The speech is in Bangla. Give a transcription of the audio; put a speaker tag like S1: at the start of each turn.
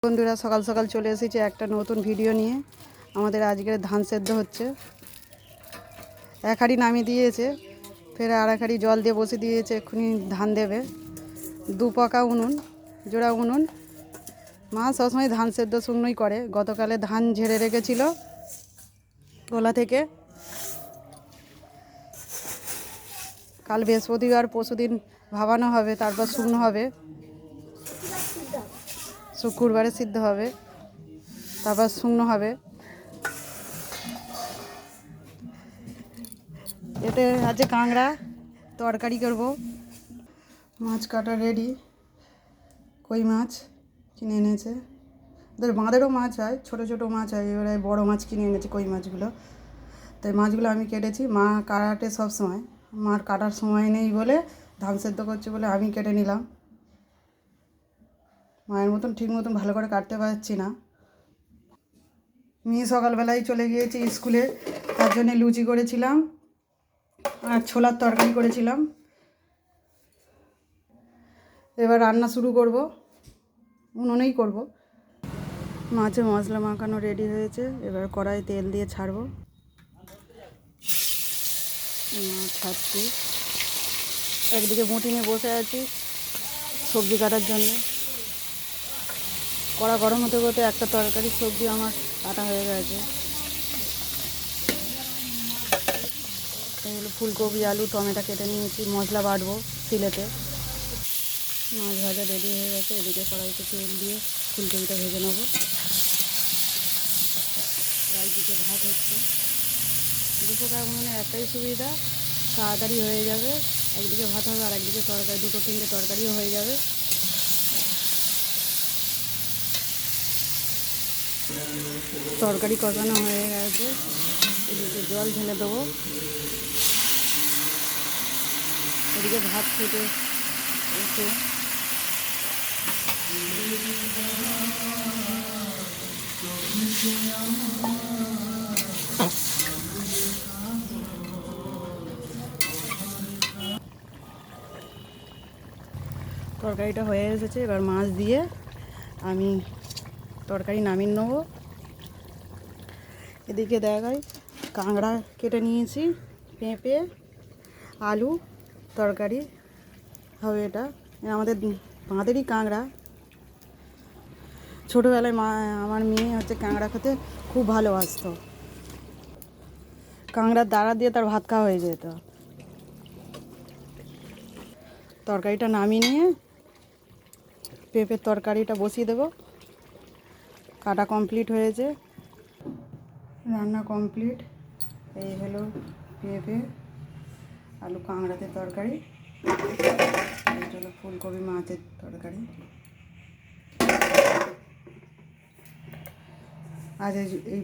S1: বন্ধুরা সকাল সকাল চলে এসেছে একটা নতুন ভিডিও নিয়ে। আমাদের আজকের ধান সেদ্ধ হচ্ছে। এক হাঁড়ি নামিয়ে দিয়েছে, ফের আর এক হাঁড়ি জল দিয়ে বসে দিয়েছে, এক্ষুনি ধান দেবে। দু পাকা উনুন, জোড়া উনুন। মা সবসময় ধান সেদ্ধ শুকনোই করে। গতকালে ধান ঝেড়ে রেখেছিল গোলা থেকে। কাল বৃহস্পতিবার, পরশুদিন ভাবানো হবে, তারপর শুকনো হবে। শুক্রবারে সিদ্ধ হবে, তারপর শুকনো হবে। এতে আছে কাঁকড়া, তরকারি করব। মাছ কাটা রেডি। কই মাছ কিনে এনেছে। ওদের বাঁধেরও মাছ হয়, ছোটো ছোটো মাছ হয়, এবারে বড়ো মাছ কিনে এনেছে কই মাছগুলো। তাই মাছগুলো আমি কেটেছি, মা কাটে সব সময়। মার কাটার সময় নেই বলে, ধান সেদ্ধ করছে বলে আমি কেটে নিলাম। মায়ের মতন ঠিক মতন ভালো করে কাটতে পারছি না। মেয়ে সকালবেলায় চলে গিয়েছে স্কুলে, তার জন্যে লুচি করেছিলাম আর ছোলার তরকারি করেছিলাম। এবার রান্না শুরু করব, উনুনেই করব। মাছে মশলা মাখানো রেডি হয়েছে, এবার কড়াই তেল দিয়ে ছাড়বো। ছাড়ছি। একদিকে মুঠি নিয়ে বসে আছি সবজি কাটার জন্য। কড়া গরম হতে হতে একটা তরকারি সবজি আমার কাটা হয়ে গেছে। এগুলো ফুলকপি, আলু, টমেটো কেটে নিয়েছি, মশলা বাটবো সিলেতে। মাছ ভাজা রেডি হয়ে গেছে। এদিকে কড়াইতে তেল দিয়ে ফুলকপিটা ভেজে নেবো। একদিকে ভাত হচ্ছে। দুশো টাকা উনুনের একটাই সুবিধা, তাড়াতাড়ি হয়ে যাবে। একদিকে ভাত হবে আর একদিকে তরকারি, দুটো তিনটে তরকারিও হয়ে যাবে। তরকারি কষানো হয়ে গেছে, এদিকে জল ঢেলে দেবো। এদিকে ভাত ফুটে এসে তরকারিটা হয়ে এসেছে। এবার মাছ দিয়ে আমি তরকারি নামিয়ে নেবো। এদিকে দেখাই, কাঁকড়া কেটে নিয়েছি, পেঁপে, আলু, তরকারি হবে। এটা আমাদের বাঁধেরই কাঁকড়া। ছোটোবেলায় আমার মেয়ে হচ্ছে কাঁকড়া খেতে খুব ভালোবাসতো। কাঁকড়ার দাঁড়া দিয়ে তার ভাত খাওয়া হয়ে যেত। তরকারিটা নামিয়ে নিয়ে পেঁপের তরকারিটা বসিয়ে দেবো। কাটা কমপ্লিট হয়েছে, রান্না কমপ্লিট। এই হলো পেঁপে, আলু, কাঁকড়াতে তরকারি। এই হলো ফুলকপি মাছের তরকারি। আজ এই